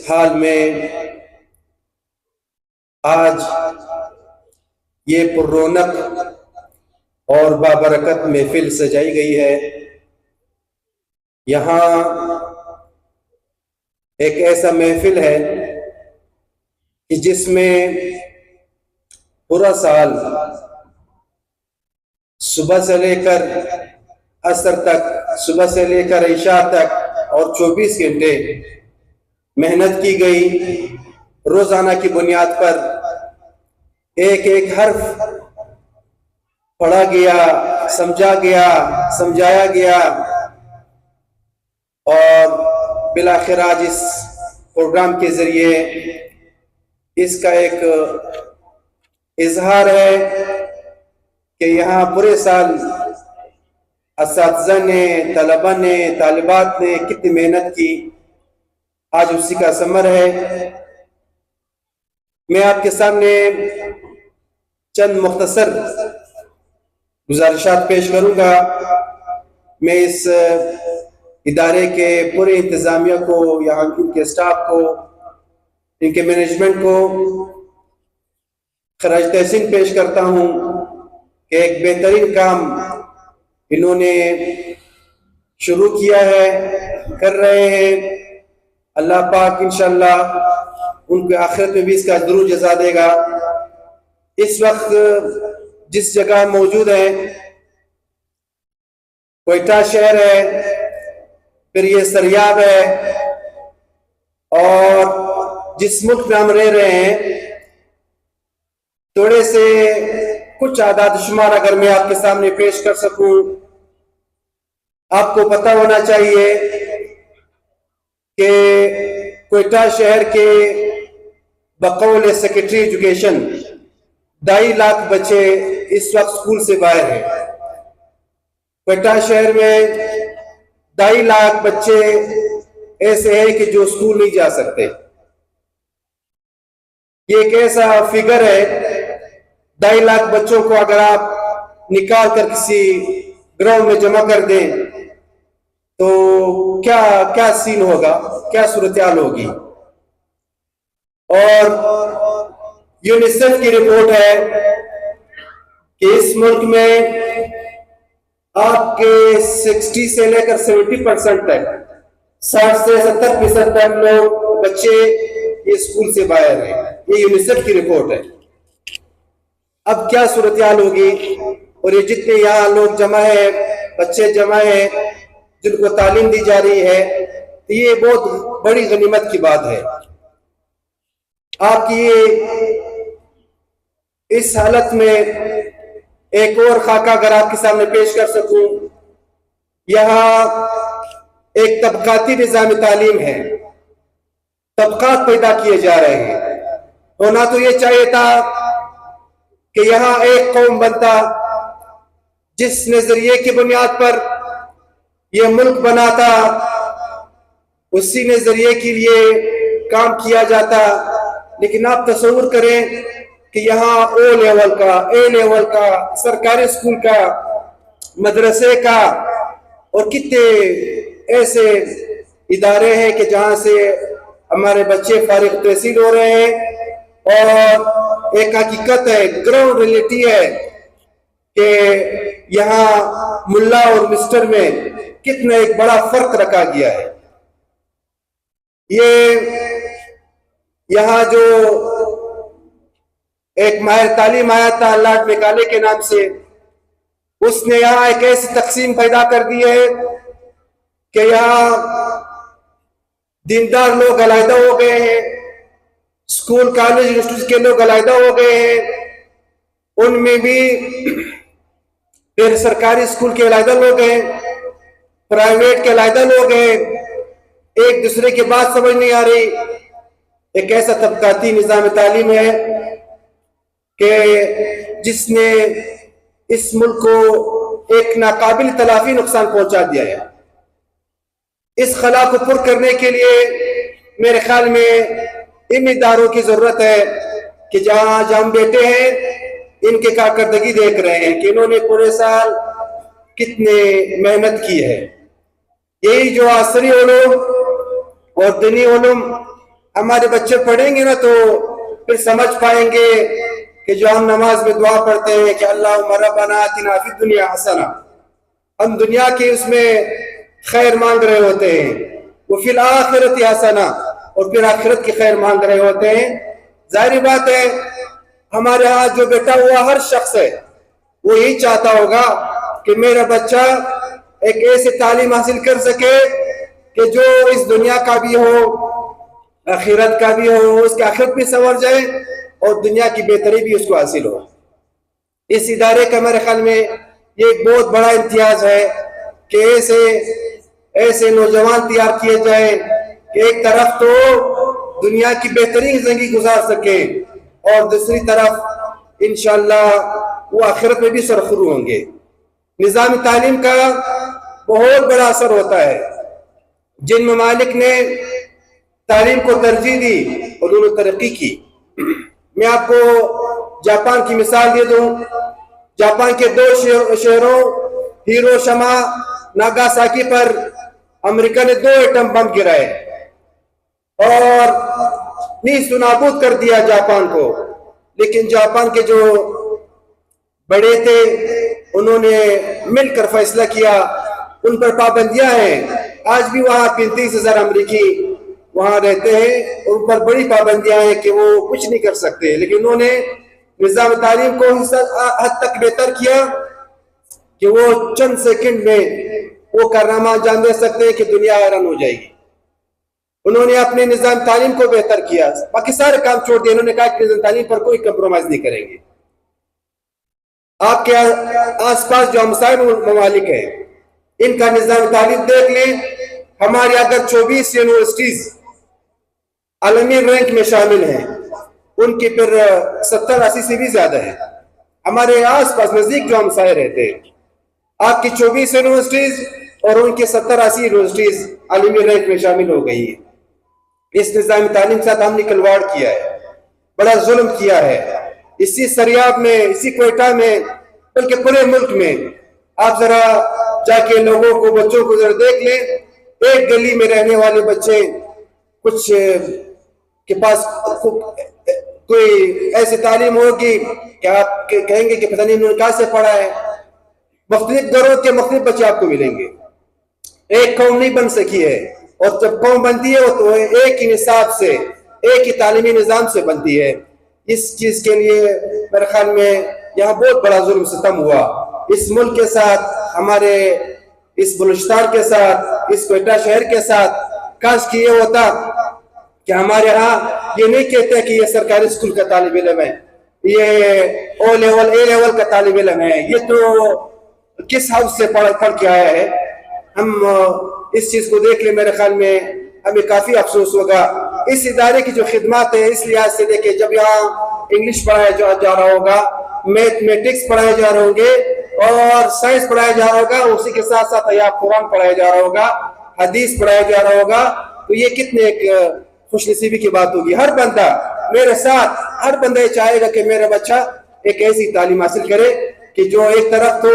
حال میں آج یہ پررونق اور بابرکت محفل سجائی گئی ہے۔ یہاں ایک ایسا محفل ہے کہ جس میں پورا سال صبح سے لے کر عصر تک، صبح سے لے کر عشاء تک اور 24 گھنٹے محنت کی گئی۔ روزانہ کی بنیاد پر ایک ایک حرف پڑھا گیا، سمجھا گیا، سمجھایا گیا، اور بالآخر آج اس پروگرام کے ذریعے اس کا ایک اظہار ہے کہ یہاں پورے سال اساتذہ نے، طلبہ نے، طالبات نے کتنی محنت کی، آج اسی کا ثمر ہے۔ میں آپ کے سامنے چند مختصر گزارشات پیش کروں گا۔ میں اس ادارے کے پورے انتظامیہ کو، یہاں ان کے اسٹاف کو، ان کے مینجمنٹ کو خراج تحسین پیش کرتا ہوں کہ ایک بہترین کام انہوں نے شروع کیا ہے، کر رہے ہیں۔ اللہ پاک انشاءاللہ ان کے آخرت میں بھی اس کا ضرور جزا دے گا۔ اس وقت جس جگہ موجود ہیں کوئٹہ شہر ہے، پھر یہ سریاب ہے، اور جس ملک میں ہم رہ رہے ہیں، تھوڑے سے کچھ اعداد شمار اگر میں آپ کے سامنے پیش کر سکوں۔ آپ کو پتہ ہونا چاہیے کہ کوئٹہ شہر کے بقول سیکرٹری ایجوکیشن 2.5 لاکھ بچے اس وقت اسکول سے باہر ہیں۔ کوئٹہ شہر میں 2.5 لاکھ بچے ایسے ہیں کہ جو اسکول نہیں جا سکتے۔ یہ ایک ایسا فگر ہے، 2.5 لاکھ بچوں کو اگر آپ نکال کر کسی گراؤنڈ میں جمع کر دیں تو کیا سین ہوگا، کیا صورتحال ہوگی۔ اور یونیسیف کی رپورٹ ہے کہ اس ملک میں آپ کے 60 سے لے کر 70% تک، 60 سے 70% تک لوگ بچے یہ اسکول سے باہر ہیں۔ یہ یونیسیف کی رپورٹ ہے۔ اب کیا صورتحال ہوگی، اور یہ جتنے یہاں لوگ جمع ہیں، بچے جمع ہیں جن کو تعلیم دی جا رہی ہے، تو یہ بہت بڑی غنیمت کی بات ہے۔ آپ کی اس حالت میں ایک اور خاکہ اگر آپ کے سامنے پیش کر سکوں، یہاں ایک طبقاتی نظام تعلیم ہے، طبقات پیدا کیے جا رہے ہیں۔ ہونا تو یہ چاہیے تھا کہ یہاں ایک قوم بنتا جس نظریے کی بنیاد پر یہ ملک بنا تھا، اسی نظریے کے لیے کام کیا جاتا۔ لیکن آپ تصور کریں کہ یہاں اے لیول کا سرکاری اسکول کا، مدرسے کا، اور کتنے ایسے ادارے ہیں کہ جہاں سے ہمارے بچے فارغ تحصیل ہو رہے ہیں۔ اور ایک حقیقت ہے، گراؤنڈ ریئلٹی ہے کہ یہاں ملا اور مسٹر میں کتنا ایک بڑا فرق رکھا گیا ہے۔ یہاں جو ایک ماہر تعلیم آیا تھا لاٹ میکالے کے نام سے، اس نے یہاں ایک ایسی تقسیم پیدا کر دی ہے کہ یہاں دیندار لوگ علیحدہ ہو گئے ہیں، اسکول کالج یونیورسٹی کے لوگ علیحدہ ہو گئے ہیں، ان میں بھی پھر سرکاری اسکول کے علیحدہ لوگ ہیں، پرائیویٹ کے علیحدہ لوگ ہیں، ایک دوسرے کی بات سمجھ نہیں آ رہی۔ ایک ایسا طبقاتی نظام تعلیم ہے کہ جس نے اس ملک کو ایک ناقابل تلافی نقصان پہنچا دیا ہے۔ اس خلا کو پر کرنے کے لیے میرے خیال میں ان اداروں کی ضرورت ہے کہ جہاں ہم بیٹھے ہیں، ان کے کارکردگی دیکھ رہے ہیں کہ انہوں نے پورے سال کتنے محنت کی ہے۔ یہی جو عصری علوم اور دینی علوم ہمارے بچے پڑھیں گے نا تو پھر سمجھ پائیں گے کہ جو ہم نماز میں دعا پڑھتے ہیں کہ اللہم ربنا آتنا فی الدنیا حسنہ، ہم دنیا کے اس میں خیر مانگ رہے ہوتے ہیں، وہ فی الآخرت حسنہ، اور پھر آخرت کی خیر مانگ رہے ہوتے ہیں۔ ظاہری بات ہے ہمارے ہاں جو بیٹا ہوا ہر شخص ہے وہ یہی چاہتا ہوگا کہ میرا بچہ ایک ایسی تعلیم حاصل کر سکے کہ جو اس دنیا کا بھی ہو، آخرت کا بھی ہو، اس کی آخرت بھی سنور جائے اور دنیا کی بہتری بھی اس کو حاصل ہو۔ اس ادارے کا میرے خیال میں یہ ایک بہت بڑا امتیاز ہے کہ ایسے نوجوان تیار کیے جائیں کہ ایک طرف تو دنیا کی بہترین زندگی گزار سکے اور دوسری طرف انشاءاللہ وہ آخرت میں بھی سرخرو ہوں گے۔ نظام تعلیم کا بہت بڑا اثر ہوتا ہے۔ جن ممالک نے تعلیم کو ترجیح دی انہوں نے ترقی کی۔ میں آپ کو جاپان کی مثال دے دوں۔ جاپان کے 2 شہروں ہیروشیما ناگاساکی پر امریکہ نے 2 ایٹم بم گرائے اور نیست و نابود کر دیا جاپان کو، لیکن جاپان کے جو بڑے تھے انہوں نے مل کر فیصلہ کیا۔ ان پر پابندیاں ہیں، آج بھی وہاں 35,000 امریکی وہاں رہتے ہیں، ان پر بڑی پابندیاں ہیں کہ وہ کچھ نہیں کر سکتے، لیکن انہوں نے نظام تعلیم کو اس حد تک بہتر کیا کہ وہ چند سیکنڈ میں وہ کارنامہ انجام دے سکتے ہیں کہ دنیا حیران ہو جائے گی۔ انہوں نے اپنے نظام تعلیم کو بہتر کیا، باقی سارے کام چھوڑ دیا۔ انہوں نے کہا کہ نظام تعلیم پر کوئی کمپرومائز نہیں کریں گے۔ آپ کے آس پاس جو ہمسائے ممالک ہیں ان کا نظام تعلیم دیکھ لیں۔ ہمارے اگر 24 یونیورسٹیز عالمی رینک میں شامل ہیں، ان کی پھر 70-80 سے بھی زیادہ ہے۔ ہمارے آس پاس نزدیک جو ہمسائے رہتے ہیں، آپ کی 24 یونیورسٹیز اور ان کی 70-80 یونیورسٹیز عالمی رینک میں شامل ہو گئی ہیں۔ اس نظام تعلیم کے ساتھ ہم نے کھلواڑ کیا ہے، بڑا ظلم کیا ہے۔ اسی سریاب میں، اسی کوئٹہ میں، بلکہ پورے ملک میں آپ ذرا جا کے لوگوں کو، بچوں کو ذرا دیکھ لیں۔ ایک گلی میں رہنے والے بچے کچھ کے پاس کوئی ایسی تعلیم ہوگی کہ آپ کہیں گے کہ پتہ نہیں انہوں نے کہاں سے پڑھا ہے۔ مختلف گروہ کے مختلف بچے آپ کو ملیں گے۔ ایک قوم نہیں بن سکی ہے، اور جب قوم بنتی ہے تو ایک ہی نصاب سے، ایک ہی تعلیمی نظام سے بنتی ہے۔ اس چیز کے لیے میرے خیال میں یہاں بہت بڑا ظلم ستم ہوا اس ملک کے ساتھ، ہمارے اس بلوچستان کے ساتھ، اس کوئٹہ شہر کے ساتھ۔ کاش کہ یہ ہوتا کہ ہمارے ہاں یہ نہیں کہتے کہ یہ سرکاری اسکول کا طالب علم ہے، یہ او لیول اے لیول کا طالب علم ہے، یہ تو کس ہاؤس سے پڑھ کے آیا ہے۔ ہم اس چیز کو دیکھ لیں، میرے خیال میں ہمیں کافی افسوس ہوگا۔ اس ادارے کی جو خدمات ہیں اس لحاظ سے دیکھیں، جب یہاں انگلش پڑھایا جا رہا ہوگا، میتھمیٹکس پڑھائے جا رہے ہوں گے اور سائنس پڑھایا جا رہا ہوگا، اسی کے ساتھ ساتھ یا قرآن پڑھایا جا رہا ہوگا، حدیث پڑھایا جا رہا ہوگا، تو یہ کتنے ایک خوش نصیبی کی بات ہوگی۔ ہر بندہ میرے ساتھ، ہر بندہ یہ چاہے گا کہ میرا بچہ ایک ایسی تعلیم حاصل کرے کہ جو ایک طرف تو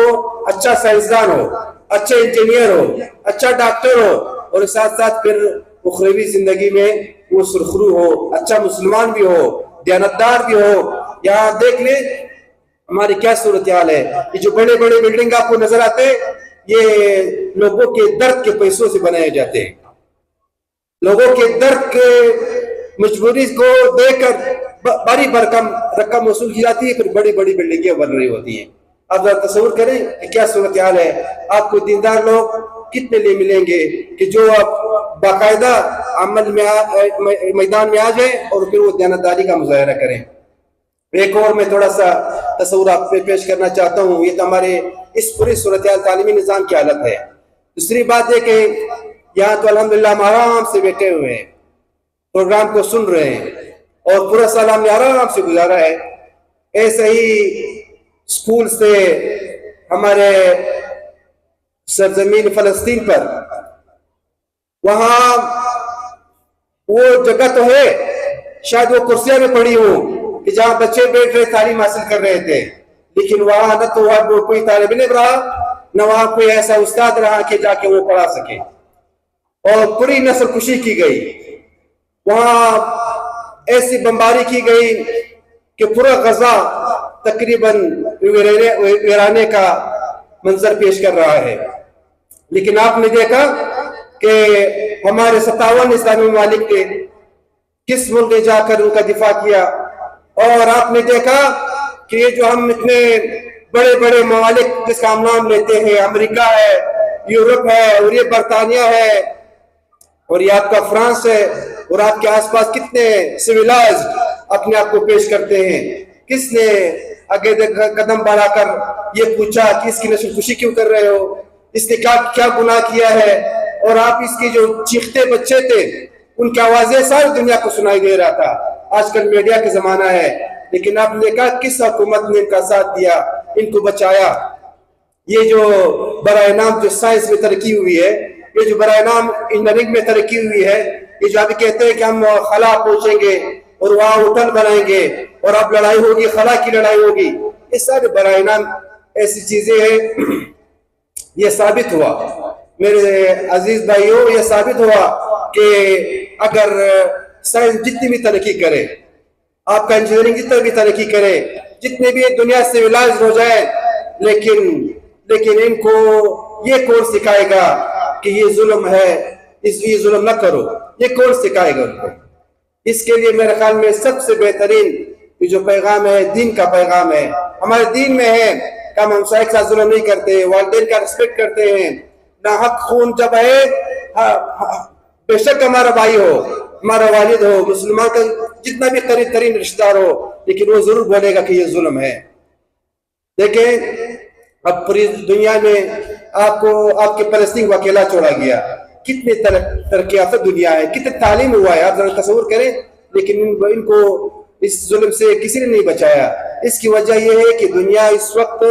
اچھا سائنسدان ہو، اچھا انجینئر ہو، اچھا ڈاکٹر ہو، اور ساتھ ساتھ پھر اخروی زندگی میں وہ سرخرو ہو، اچھا مسلمان بھی ہو، دیانتدار بھی ہو۔ یہاں دیکھ لیں ہماری کیا صورتحال ہے۔ یہ جو بڑے بڑے بلڈنگ آپ کو نظر آتے ہیں، یہ لوگوں کے درد کے پیسوں سے بنائے جاتے ہیں۔ لوگوں کے درد کے مجبوری کو دیکھ کر بڑی رقم وصول کی جاتی ہے، پھر بڑی بڑی بلڈنگیں بن رہی ہوتی ہیں۔ آپ ذرا تصور کریں کہ کیا صورتحال ہے۔ آپ کو دیندار لوگ کتنے لے ملیں گے کہ جو آپ باقاعدہ عمل میں میدان میں آ جائیں اور پھر وہ دیانتداری کا مظاہرہ کریں۔ ایک اور میں تھوڑا سا تصور آپ پہ پیش کرنا چاہتا ہوں۔ یہ تو ہمارے اس پوری صورتحال تعلیمی نظام کی حالت ہے۔ دوسری بات ہے کہ یہاں تو الحمدللہ ہم آرام سے بیٹھے ہوئے ہیں، پروگرام کو سن رہے ہیں، اور پورا سال ہم نے آرام سے گزارا ہے۔ ایسے ہی اسکول سے ہمارے سرزمین فلسطین پر، وہاں وہ جگہ تو ہے، شاید وہ کرسیاں میں پڑی ہوں کہ جہاں بچے بیٹھ رہے تعلیم حاصل کر رہے تھے، لیکن وہاں نہ تو وہاں کوئی طالب علم رہا، نہ وہاں کوئی ایسا استاد رہا کہ جا کے وہ پڑھا سکے، اور پوری نسل کشی کی گئی۔ وہاں ایسی بمباری کی گئی کہ پورا غزہ تقریباً ویرانے کا منظر پیش کر رہا ہے. لیکن آپ نے دیکھا کہ ہمارے 57 اسلامی ممالک نے کس ملک نے جا کر ان کا دفاع کیا. اور آپ نے دیکھا کہ یہ جو ہم اتنے بڑے بڑے ممالک جس کا ہم نام لیتے ہیں، امریکہ ہے، یورپ ہے، اور یہ برطانیہ ہے، اور یہ آپ کا فرانس ہے، اور آپ کے آس پاس کتنے سویلائزڈ اپنے آپ کو پیش کرتے ہیں. کس نے آگے قدم بڑھا کر یہ پوچھا کہ اس کی نسل کشی کیوں کر رہے ہو، اس نے کیا گناہ کیا ہے؟ اور آپ اس کی جو چیختے بچے تھے ان کی آوازیں ساری دنیا کو سنائی دے رہا تھا. آج کل میڈیا کا زمانہ ہے، لیکن آپ نے کہا کس حکومت نے ان کا ساتھ دیا، ان کو بچایا؟ یہ جو برائے نام جو سائنس میں ترقی ہوئی ہے، یہ جو برائے نام انجینئرنگ میں ترقی ہوئی ہے، یہ جو ابھی کہتے ہیں کہ ہم خلا پہنچیں گے اور وہاں ہوٹل بنائیں گے اور اب لڑائی ہوگی، خلا کی لڑائی ہوگی، یہ سارے برائے نام ایسی چیزیں ہیں. یہ ثابت ہوا میرے عزیز بھائیوں، یہ ثابت ہوا کہ اگر سائنس جتنی بھی ترقی کرے، آپ کا انجینئرنگ جتنا بھی ترقی کرے، جتنے بھی دنیا سویلائز ہو جائے، لیکن ان کو یہ کون سکھائے گا کہ یہ ظلم ہے، یہ ظلم نہ کرو؟ یہ کون سکھائے گا ان کو؟ اس کے لیے میرے خیال میں سب سے بہترین یہ جو پیغام ہے دین کا پیغام ہے. ہمارے دین میں ہے کہ ہم ہمسائے کے ساتھ ظلم نہیں کرتے، والدین کا رسپیکٹ کرتے ہیں. نہ حق خون جب ہے، بے شک ہمارا بھائی ہو، ہمارا والد ہو، مسلمان کا جتنا بھی قریب ترین رشتہ دار ہو، لیکن وہ ضرور بولے گا کہ یہ ظلم ہے. دیکھیں اب پوری دنیا میں آپ کے فلسطین کو اکیلا چھوڑا گیا. کتنی ترقی یافتہ دنیا ہے، کتنے تعلیم ہوا ہے، آپ ذرا تصور کریں. لیکن ان کو اس ظلم سے کسی نے نہیں بچایا. اس کی وجہ یہ ہے کہ دنیا اس وقت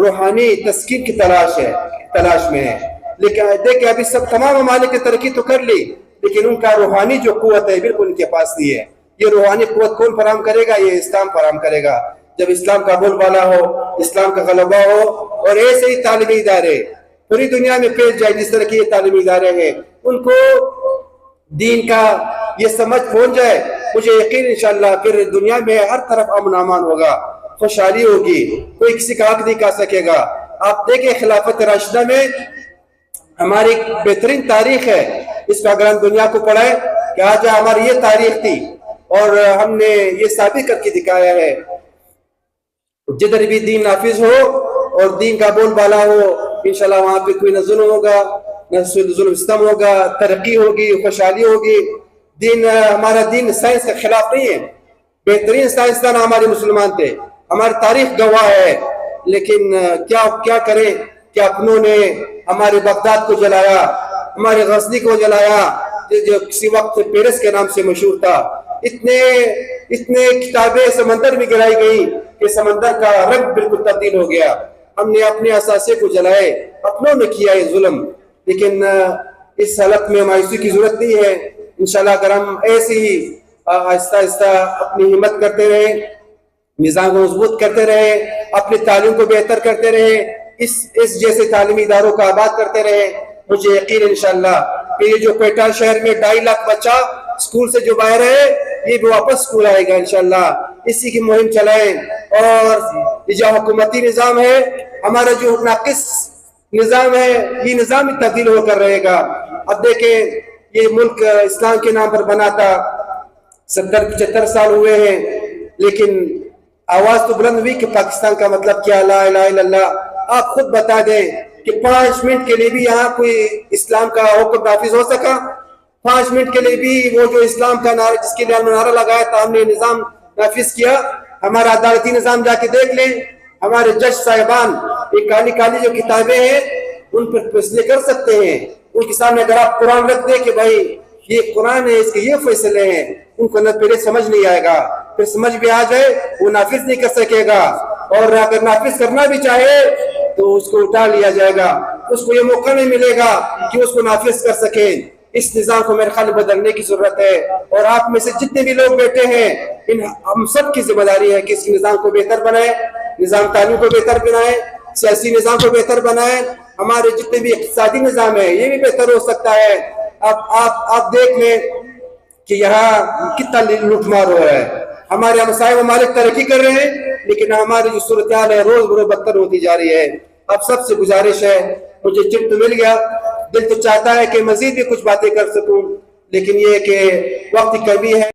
روحانی تسکین کی تلاش میں ہے. لیکن دیکھیں ابھی سب تمام ممالک نے ترقی تو کر لی، لیکن ان کا روحانی جو قوت ہے بالکل ان کے پاس نہیں ہے. یہ روحانی قوت کون فراہم کرے گا؟ یہ اسلام فراہم کرے گا. جب اسلام کا بول بالا ہو، اسلام کا غلبہ ہو، اور ایسے ہی تعلیمی ادارے پوری دنیا میں پھیل جائے جس طرح کے یہ تعلیمی ادارے ہیں، ان کو دین کا یہ سمجھ پہنچ جائے، مجھے یقین انشاءاللہ پھر دنیا میں ہر طرف امن امان ہوگا، خوشحالی ہوگی، کوئی کسی کا حق نہیں کھا سکے گا. آپ دیکھیں خلافت راشدہ میں ہماری بہترین تاریخ ہے. اس کا اگر ہم دنیا کو پڑھائیں کہ آج ہماری یہ تاریخ تھی اور ہم نے یہ ثابت کر کے دکھایا ہے. جدھر بھی دین نافذ ہو اور دین کا بول بالا ہو، انشاءاللہ وہاں پہ کوئی نہ ظلم ہوگا، نہ ظلم ستم ہوگا، ترقی ہوگی، خوشحالی ہوگی. ہمارا دین سائنس کے خلاف نہیں ہے. بہترین سائنسدان ہمارے مسلمان تھے، ہماری تاریخ گواہ ہے. لیکن کیا کریں کہ اپنوں نے ہمارے بغداد کو جلایا، ہمارے غزنی کو جلایا جو کسی وقت پیرس کے نام سے مشہور تھا. اتنے کتابیں سمندر میں گرائی گئی کہ سمندر کا رنگ بالکل تبدیل ہو گیا. ہم نے اپنے اثاثے کو جلائے، اپنوں نے کیا یہ ظلم. لیکن اس حالت میں مایوسی کی ضرورت نہیں ہے. انشاءاللہ اگر ہم ایسے ہی آہستہ آہستہ اپنی ہمت کرتے رہیں، نظام کو مضبوط کرتے رہیں، اپنی تعلیم کو بہتر کرتے رہیں، اس جیسے تعلیمی اداروں کا آباد کرتے رہیں، مجھے یقین انشاءاللہ کہ یہ جو کوئٹہ شہر میں 2.5 لاکھ بچہ اسکول سے جو باہر ہے یہ بھی واپس اسکول آئے گا انشاءاللہ. اسی کی مہم چلائیں. اور یہ جو حکومتی نظام ہے، ہمارا جو ناقص نظام ہے، یہ نظام ہی تبدیل ہو کر رہے گا. اب دیکھیں یہ ملک اسلام کے نام پر بنا تھا، 70-75 سال ہوئے ہیں، لیکن آواز تو بلند ہوئی کہ پاکستان کا مطلب کیا، لا الہ الا اللہ. آپ خود بتا دیں کہ 5 منٹ کے لیے بھی یہاں کوئی اسلام کا حکم نافذ ہو سکا؟ 5 منٹ کے لیے بھی وہ جو اسلام کا نعرہ جس کے لیے ہم نے نعرہ لگایا تھا، ہم نے نظام نافذ کیا؟ ہمارا عدالتی نظام جا کے دیکھ لیں. ہمارے جج صاحبان یہ کالی کالی جو کتابیں ہیں ان پر فیصلے کر سکتے ہیں. ان کے سامنے اگر آپ قرآن رکھ دیں کہ بھائی یہ قرآن ہے، اس کے یہ فیصلے ہیں، ان کو نہ پہلے سمجھ نہیں آئے گا، پھر سمجھ بھی آ جائے وہ نافذ نہیں کر سکے گا. اور اگر نافذ کرنا بھی چاہے تو اس کو اٹھا لیا جائے گا، اس کو یہ موقع نہیں ملے گا کہ اس کو نافذ کر سکے. اس نظام کو میرے خیال بدلنے کی ضرورت ہے. اور آپ میں سے جتنے بھی لوگ بیٹھے ہیں، ہم سب کی ذمہ داری ہے کہ اس نظام کو بہتر بنائیں، نظام تعلیم کو بہتر بنائیں، سیاسی نظام کو بہتر بنائیں. ہمارے جتنے بھی اقتصادی نظام ہے یہ بھی بہتر ہو سکتا ہے. آپ دیکھ لیں کہ یہاں کتنا لوٹ مار ہو رہا ہے. ہمارے ہمسائے ممالک ترقی کر رہے ہیں لیکن ہماری جو صورتحال ہے روز بروز بدتر ہوتی جا رہی ہے. اب سب سے گزارش ہے, مجھے چپ تو مل گیا, دل تو چاہتا ہے کہ مزید بھی کچھ باتیں کر سکوں لیکن یہ کہ وقت کی کمی ہے.